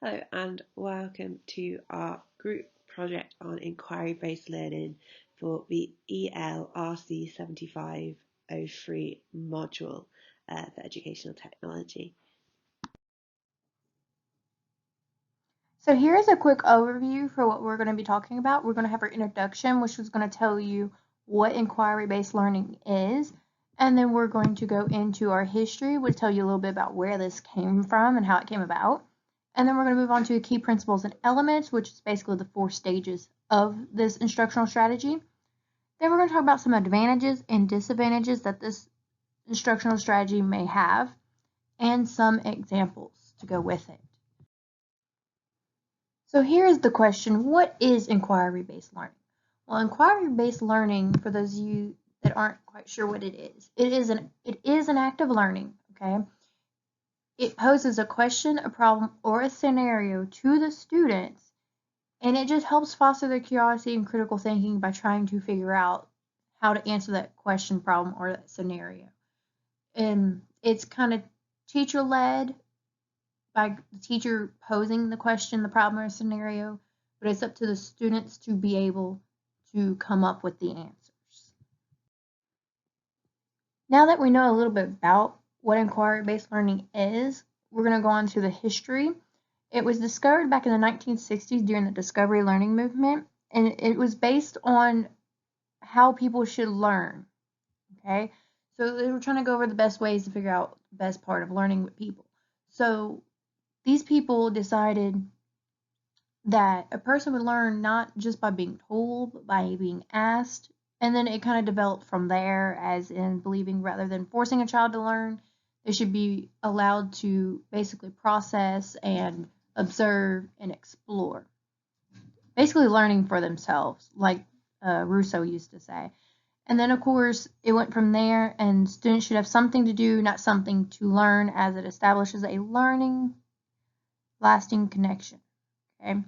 Hello and welcome to our group project on inquiry-based learning for the Elrc 7503 module for educational technology. So here's a quick overview for what we're going to be talking about. We're going to have our introduction, which is going to tell you what inquiry-based learning is. And then we're going to go into our history, which will tell you a little bit about where this came from and how it came about. And then we're going to move on to key principles and elements, which is basically the 4 stages of this instructional strategy. Then we're going to talk about some advantages and disadvantages that this instructional strategy may have, and some examples to go with it. So here's the question, what is inquiry-based learning? Well, inquiry-based learning, for those of you that aren't quite sure what it is an act of learning, okay? It poses a question, a problem, or a scenario to the students, and it just helps foster their curiosity and critical thinking by trying to figure out how to answer that question, problem, or that scenario. And it's kind of teacher-led, by the teacher posing the question, the problem, or scenario, but it's up to the students to be able to come up with the answers. Now that we know a little bit about what inquiry-based learning is, we're going to go on to the history. It was discovered back in the 1960s during the discovery learning movement, and it was based on how people should learn. Okay, so they were trying to go over the best ways to figure out the best part of learning with people. So these people decided that a person would learn not just by being told, but by being asked. And then it kind of developed from there, as in believing rather than forcing a child to learn, they should be allowed to basically process and observe and explore. Basically learning for themselves, like Rousseau used to say. And then, of course, it went from there, and students should have something to do, not something to learn, as it establishes a learning lasting connection. Okay,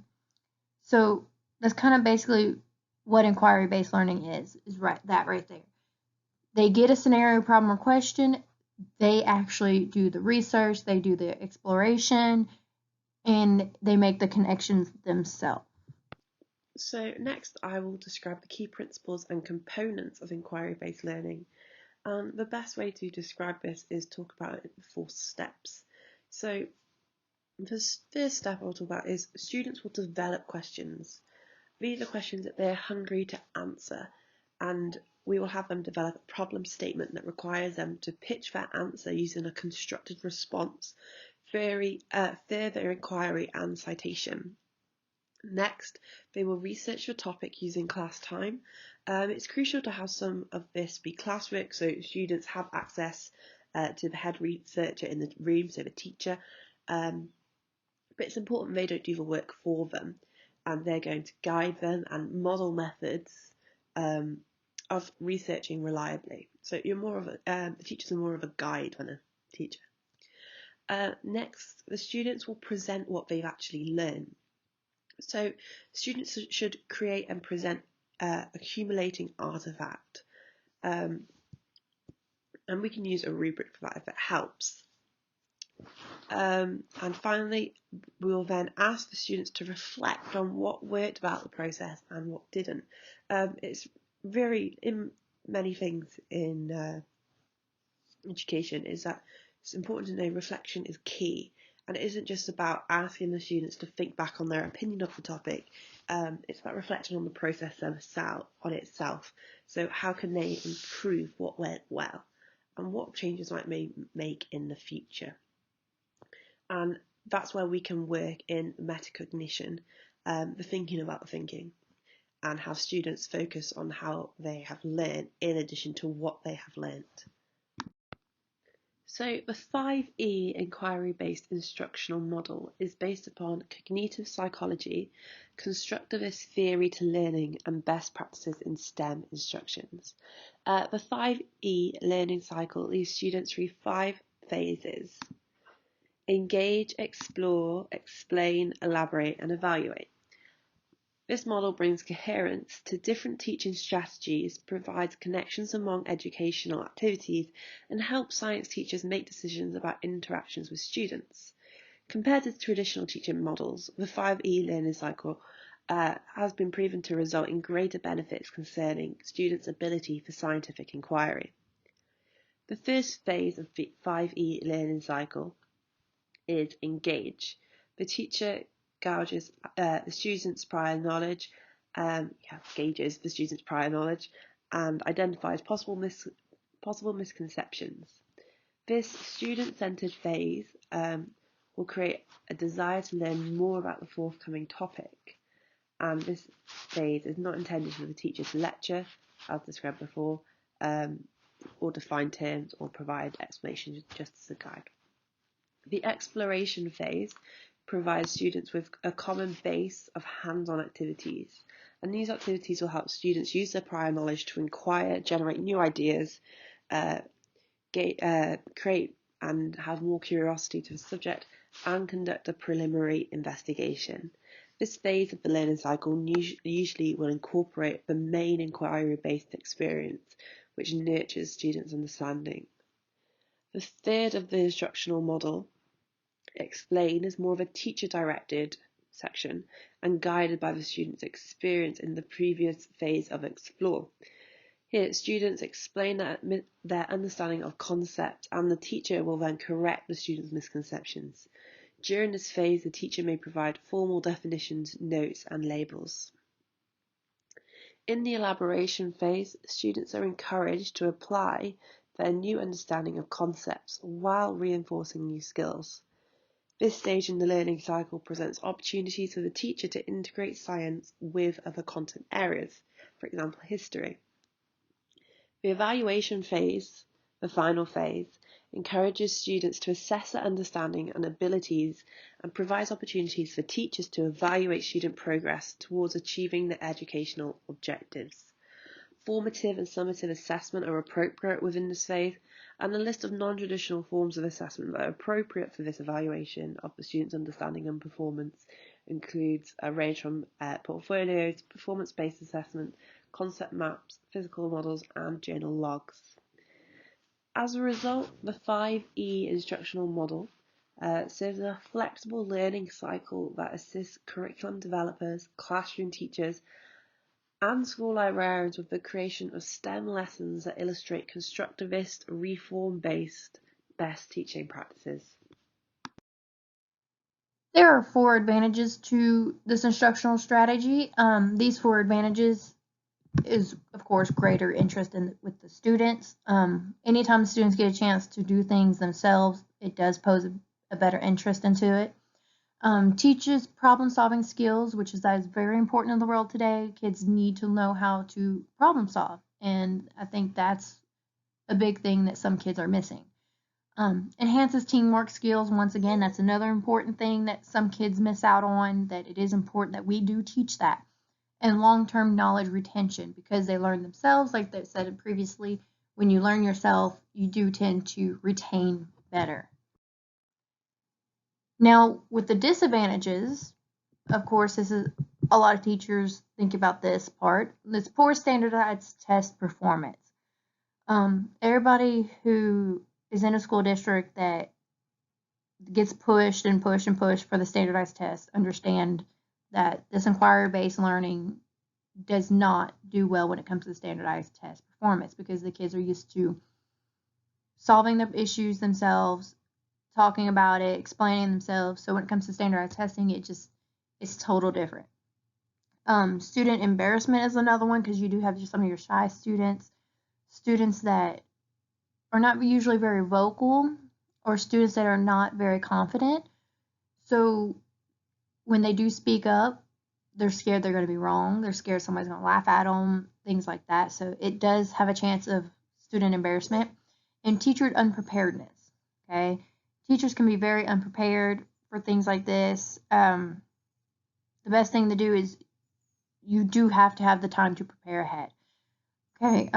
so that's kind of basically what inquiry-based learning is right there. They get a scenario, problem, or question, they actually do the research, they do the exploration, and they make the connections themselves. So next I will describe the key principles and components of inquiry-based learning. The best way to describe this is talk about it in 4 steps. So the first step I'll talk about is students will develop questions. These are questions that they're hungry to answer, and we will have them develop a problem statement that requires them to pitch their answer using a constructed response, further inquiry and citation. Next, they will research the topic using class time. It's crucial to have some of this be classwork, so students have access to the head researcher in the room, so the teacher. But it's important they don't do the work for them, and they're going to guide them and model methods of researching reliably. So you're more of the teachers are more of a guide than a teacher. Next, the students will present what they've actually learned. So students should create and present accumulating artifact, and we can use a rubric for that if it helps. And finally, we will then ask the students to reflect on what worked about the process and what didn't. It's very, in many things in education, is that it's important to know reflection is key. And it isn't just about asking the students to think back on their opinion of the topic. It's about reflecting on the process on itself. So how can they improve what went well, and what changes might make in the future? And that's where we can work in metacognition, the thinking about the thinking, and have students focus on how they have learned in addition to what they have learnt. So the 5E inquiry-based instructional model is based upon cognitive psychology, constructivist theory to learning, and best practices in STEM instructions. The 5E learning cycle leaves students through 5 phases: engage, explore, explain, elaborate, and evaluate. This model brings coherence to different teaching strategies, provides connections among educational activities, and helps science teachers make decisions about interactions with students. Compared to traditional teaching models, the 5E learning cycle has been proven to result in greater benefits concerning students' ability for scientific inquiry. The first phase of the 5E learning cycle is engage. The teacher gauges the student's prior knowledge, gauges the student's prior knowledge, and identifies possible misconceptions. This student-centered phase will create a desire to learn more about the forthcoming topic. And this phase is not intended for the teacher to lecture, as described before, or define terms or provide explanations just as a guide. The exploration phase provides students with a common base of hands-on activities, and these activities will help students use their prior knowledge to inquire, generate new ideas, create and have more curiosity to the subject, and conduct a preliminary investigation. This phase of the learning cycle usually will incorporate the main inquiry-based experience, which nurtures students' understanding. The third of the instructional model, explain, is more of a teacher-directed section and guided by the student's experience in the previous phase of explore. Here, students explain their understanding of concepts, and the teacher will then correct the student's misconceptions. During this phase, the teacher may provide formal definitions, notes, and labels. In the elaboration phase, students are encouraged to apply their new understanding of concepts while reinforcing new skills. This stage in the learning cycle presents opportunities for the teacher to integrate science with other content areas, for example, history. The evaluation phase, the final phase, encourages students to assess their understanding and abilities and provides opportunities for teachers to evaluate student progress towards achieving their educational objectives. Formative and summative assessment are appropriate within this phase, and a list of non-traditional forms of assessment that are appropriate for this evaluation of the student's understanding and performance includes a range from portfolios, performance-based assessment, concept maps, physical models, and journal logs. As a result, the 5E instructional model serves as a flexible learning cycle that assists curriculum developers, classroom teachers, and school librarians with the creation of STEM lessons that illustrate constructivist, reform-based best teaching practices. There are 4 advantages to this instructional strategy. These 4 advantages is, of course, greater interest with the students. Anytime the students get a chance to do things themselves, it does pose a better interest into it. Teaches problem-solving skills, which is very important in the world today. Kids need to know how to problem solve, and I think that's a big thing that some kids are missing. Enhances teamwork skills. Once again, that's another important thing that some kids miss out on, that it is important that we do teach that. And long-term knowledge retention, because they learn themselves, like they said previously, when you learn yourself, you do tend to retain better. Now, with the disadvantages, of course, this is a lot of teachers think about this part. It's poor standardized test performance. Everybody who is in a school district that gets pushed and pushed and pushed for the standardized test understand that this inquiry-based learning does not do well when it comes to the standardized test performance, because the kids are used to solving the issues themselves, talking about it, explaining themselves. So when it comes to standardized testing, it's total different. Student embarrassment is another one, because you do have some of your shy students that are not usually very vocal, or students that are not very confident. So when they do speak up, they're scared they're going to be wrong. They're scared somebody's going to laugh at them, things like that. So it does have a chance of student embarrassment. And teacher unpreparedness. Okay, teachers can be very unprepared for things like this. The best thing to do is you do have to have the time to prepare ahead. Okay,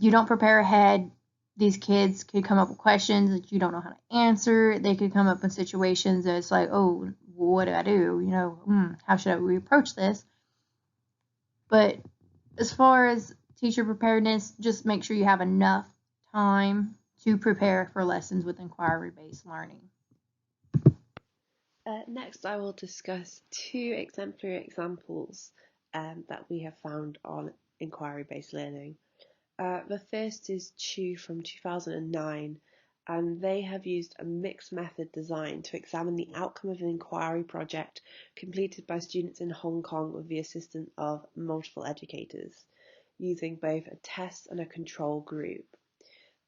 you don't prepare ahead, these kids could come up with questions that you don't know how to answer. They could come up with situations that it's like, oh, what do I do? How should we approach this? But as far as teacher preparedness, just make sure you have enough time to prepare for lessons with inquiry-based learning. Next, I will discuss two exemplary examples that we have found on inquiry-based learning. The first is Chu from 2009, and they have used a mixed method design to examine the outcome of an inquiry project completed by students in Hong Kong with the assistance of multiple educators, using both a test and a control group.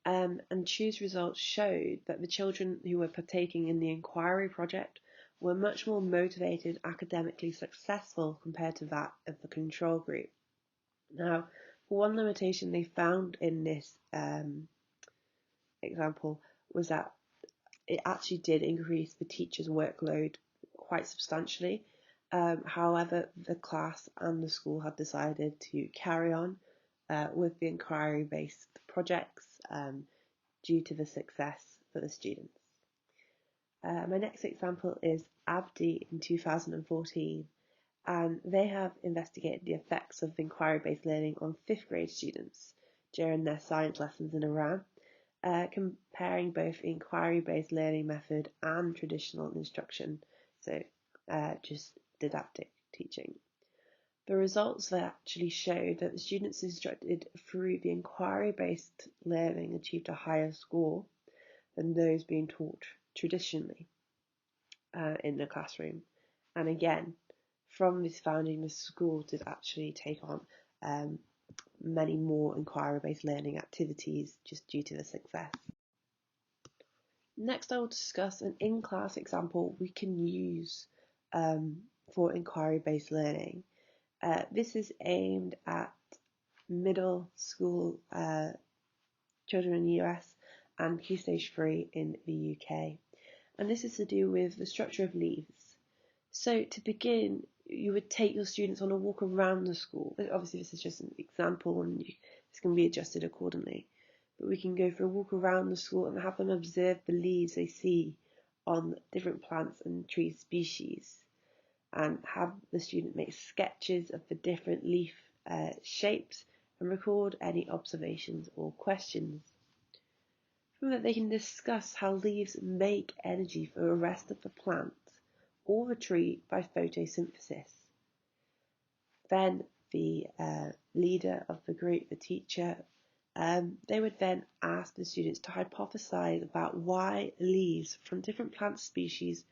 And Chu's results showed that the children who were partaking in the inquiry project were much more motivated, academically successful compared to that of the control group. Now, one limitation they found in this example was that it actually did increase the teacher's workload quite substantially. However, the class and the school had decided to carry on with the inquiry-based projects due to the success for the students. My next example is Abdi in 2014, and they have investigated the effects of inquiry-based learning on 5th grade students during their science lessons in Iran, comparing both the inquiry-based learning method and traditional instruction, so just didactic teaching. The results actually showed that the students instructed through the inquiry-based learning achieved a higher score than those being taught traditionally in the classroom. And again, from this finding, the school did actually take on many more inquiry-based learning activities just due to the success. Next, I will discuss an in-class example we can use for inquiry-based learning. This is aimed at middle school children in the US and Key Stage 3 in the UK. And this is to do with the structure of leaves. So to begin, you would take your students on a walk around the school. Obviously, this is just an example and this can be adjusted accordingly. But we can go for a walk around the school and have them observe the leaves they see on different plants and tree species, and have the student make sketches of the different leaf shapes and record any observations or questions. From that, they can discuss how leaves make energy for the rest of the plant or the tree by photosynthesis. Then the leader of the group, the teacher, they would then ask the students to hypothesize about why leaves from different plant species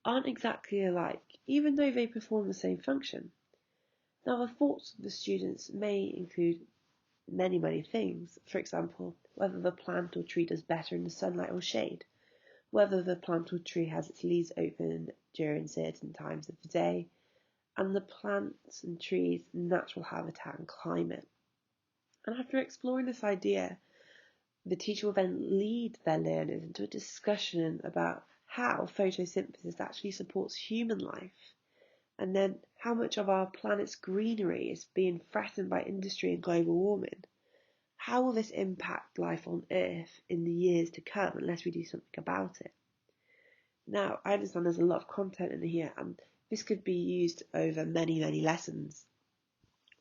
aren't exactly alike, even though they perform the same function. Now, the thoughts of the students may include many things. For example, whether the plant or tree does better in the sunlight or shade, whether the plant or tree has its leaves open during certain times of the day, and the plants and trees' natural habitat and climate. And after exploring this idea, the teacher will then lead their learners into a discussion about how photosynthesis actually supports human life, and then how much of our planet's greenery is being threatened by industry and global warming. How will this impact life on Earth in the years to come unless we do something about it? Now, I understand there's a lot of content in here, and this could be used over many lessons.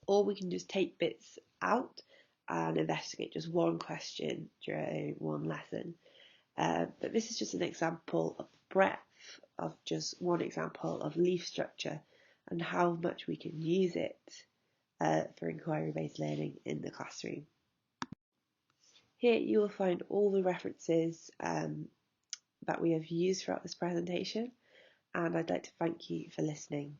Or we can just take bits out and investigate just one question during one lesson. But this is just an example of the breadth of just one example of leaf structure and how much we can use it for inquiry-based learning in the classroom. Here you will find all the references that we have used throughout this presentation, and I'd like to thank you for listening.